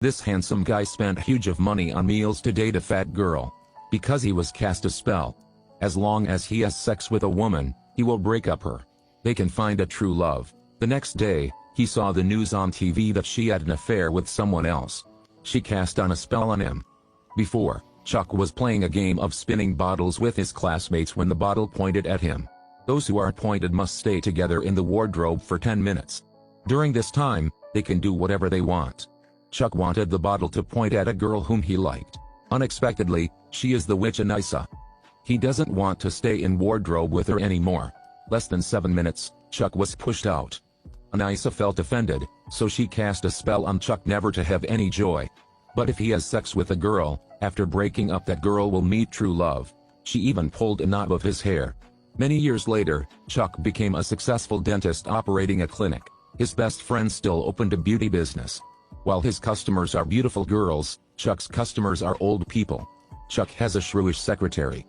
This handsome guy spent huge of money on meals to date a fat girl. Because he was cast a spell. As long as he has sex with a woman, he will break up her. They can find a true love. The next day, he saw the news on TV that she had an affair with someone else. She cast on a spell on him. Before, Chuck was playing a game of spinning bottles with his classmates when the bottle pointed at him. Those who are pointed must stay together in the wardrobe for 10 minutes. During this time, they can do whatever they want. Chuck wanted the bottle to point at a girl whom he liked. Unexpectedly, she is the witch Anissa. He doesn't want to stay in wardrobe with her anymore. Less than 7 minutes, Chuck was pushed out. Anissa felt offended, so she cast a spell on Chuck never to have any joy. But if he has sex with a girl, after breaking up that girl will meet true love. She even pulled a knot of his hair. Many years later, Chuck became a successful dentist operating a clinic. His best friend still opened a beauty business. While his customers are beautiful girls, Chuck's customers are old people. Chuck has a shrewish secretary.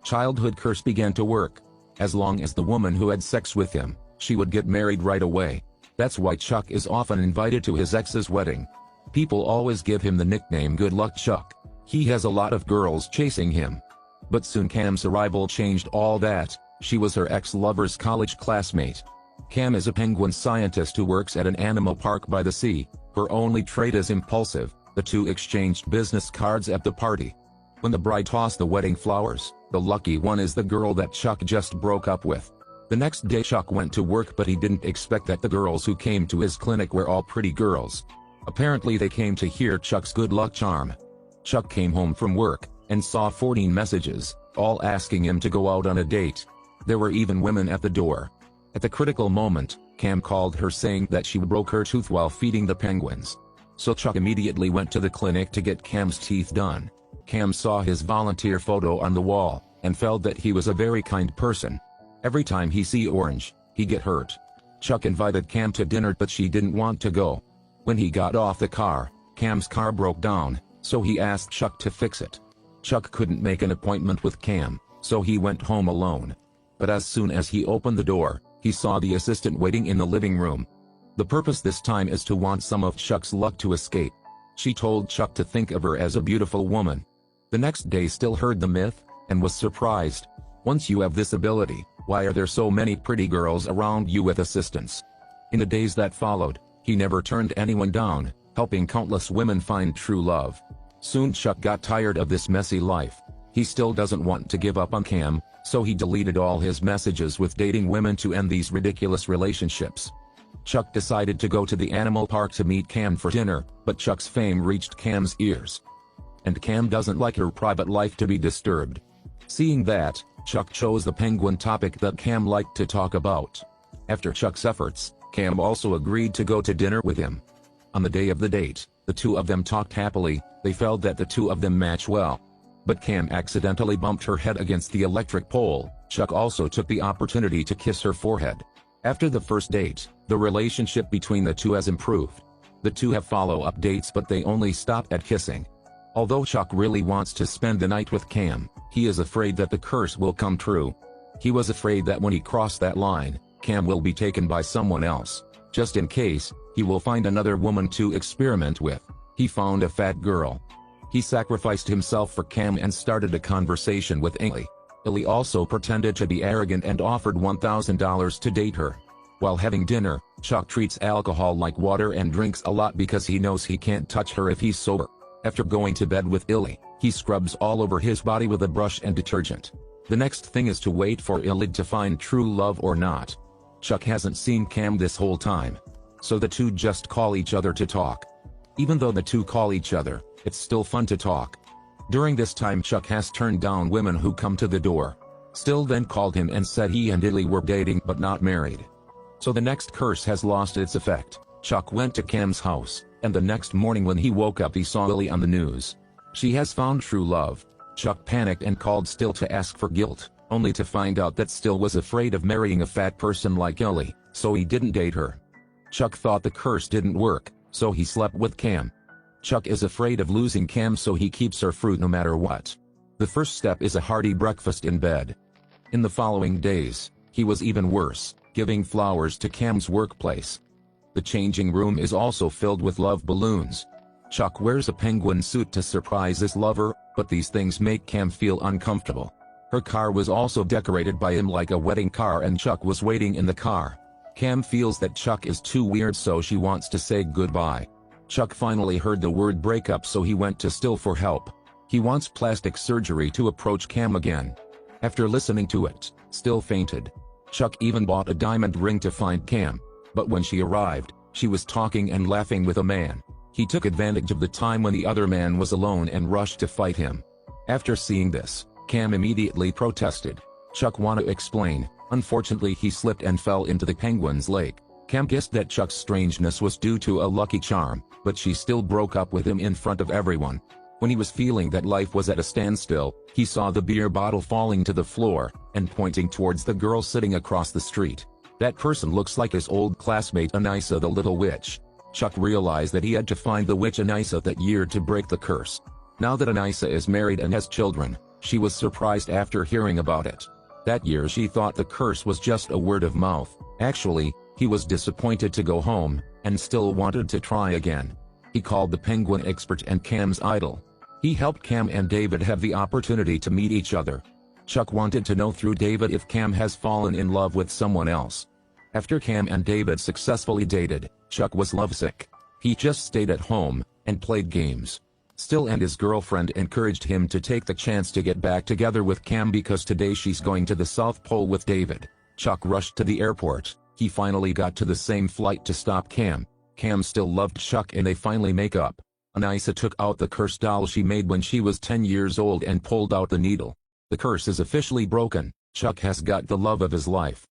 Childhood curse began to work. As long as the woman who had sex with him, she would get married right away. That's why Chuck is often invited to his ex's wedding. People always give him the nickname Good Luck Chuck. He has a lot of girls chasing him. But soon Cam's arrival changed all that. She was her ex-lover's college classmate. Cam is a penguin scientist who works at an animal park by the sea. Her only trait is impulsive. The two exchanged business cards at the party. When the bride tossed the wedding flowers, the lucky one is the girl that Chuck just broke up with. The next day Chuck went to work, but he didn't expect that the girls who came to his clinic were all pretty girls. Apparently they came to hear Chuck's good luck charm. Chuck came home from work, and saw 14 messages, all asking him to go out on a date. There were even women at the door. At the critical moment, Cam called her saying that she broke her tooth while feeding the penguins. So Chuck immediately went to the clinic to get Cam's teeth done. Cam saw his volunteer photo on the wall, and felt that he was a very kind person. Every time he see orange, he get hurt. Chuck invited Cam to dinner, but she didn't want to go. When he got off the car, Cam's car broke down, so he asked Chuck to fix it. Chuck couldn't make an appointment with Cam, so he went home alone. But as soon as he opened the door, he saw the assistant waiting in the living room. The purpose this time is to want some of Chuck's luck to escape. She told Chuck to think of her as a beautiful woman. The next day still heard the myth, and was surprised. Once you have this ability, why are there so many pretty girls around you with assistants? In the days that followed, he never turned anyone down, helping countless women find true love. Soon Chuck got tired of this messy life. He still doesn't want to give up on Cam, so he deleted all his messages with dating women to end these ridiculous relationships. Chuck decided to go to the animal park to meet Cam for dinner, but Chuck's fame reached Cam's ears. And Cam doesn't like her private life to be disturbed. Seeing that, Chuck chose the penguin topic that Cam liked to talk about. After Chuck's efforts, Cam also agreed to go to dinner with him. On the day of the date, the two of them talked happily. They felt that the two of them match well. But Cam accidentally bumped her head against the electric pole. Chuck also took the opportunity to kiss her forehead. After the first date, the relationship between the two has improved. The two have follow-up dates, but they only stop at kissing. Although Chuck really wants to spend the night with Cam, he is afraid that the curse will come true. He was afraid that when he crossed that line, Cam will be taken by someone else. Just in case, he will find another woman to experiment with. He found a fat girl. He sacrificed himself for Cam and started a conversation with Illy. Illy also pretended to be arrogant and offered $1,000 to date her. While having dinner, Chuck treats alcohol like water and drinks a lot because he knows he can't touch her if he's sober. After going to bed with Illy, he scrubs all over his body with a brush and detergent. The next thing is to wait for Illy to find true love or not. Chuck hasn't seen Cam this whole time. So the two just call each other to talk. Even though the two call each other, it's still fun to talk. During this time Chuck has turned down women who come to the door. Still then called him and said he and Illy were dating but not married. So the next curse has lost its effect. Chuck went to Cam's house, and the next morning when he woke up he saw Illy on the news. She has found true love. Chuck panicked and called Still to ask for guilt, only to find out that Still was afraid of marrying a fat person like Illy, so he didn't date her. Chuck thought the curse didn't work, so he slept with Cam. Chuck is afraid of losing Cam, so he keeps her fruit no matter what. The first step is a hearty breakfast in bed. In the following days, he was even worse, giving flowers to Cam's workplace. The changing room is also filled with love balloons. Chuck wears a penguin suit to surprise his lover, but these things make Cam feel uncomfortable. Her car was also decorated by him like a wedding car and Chuck was waiting in the car. Cam feels that Chuck is too weird, so she wants to say goodbye. Chuck finally heard the word breakup, so he went to Still for help. He wants plastic surgery to approach Cam again. After listening to it, Still fainted. Chuck even bought a diamond ring to find Cam, but when she arrived, she was talking and laughing with a man. He took advantage of the time when the other man was alone and rushed to fight him. After seeing this, Cam immediately protested. Chuck wanted to explain. Unfortunately, he slipped and fell into the penguin's lake. Cam guessed that Chuck's strangeness was due to a lucky charm, but she still broke up with him in front of everyone. When he was feeling that life was at a standstill, he saw the beer bottle falling to the floor, and pointing towards the girl sitting across the street. That person looks like his old classmate Anissa the Little Witch. Chuck realized that he had to find the witch Anissa that year to break the curse. Now that Anissa is married and has children, she was surprised after hearing about it. That year she thought the curse was just a word of mouth. Actually, he was disappointed to go home, and still wanted to try again. He called the penguin expert and Cam's idol. He helped Cam and David have the opportunity to meet each other. Chuck wanted to know through David if Cam has fallen in love with someone else. After Cam and David successfully dated, Chuck was lovesick. He just stayed at home, and played games. Still and his girlfriend encouraged him to take the chance to get back together with Cam because today she's going to the South Pole with David. Chuck rushed to the airport. He finally got to the same flight to stop Cam. Cam still loved Chuck and they finally make up. Anissa took out the curse doll she made when she was 10 years old and pulled out the needle. The curse is officially broken. Chuck has got the love of his life.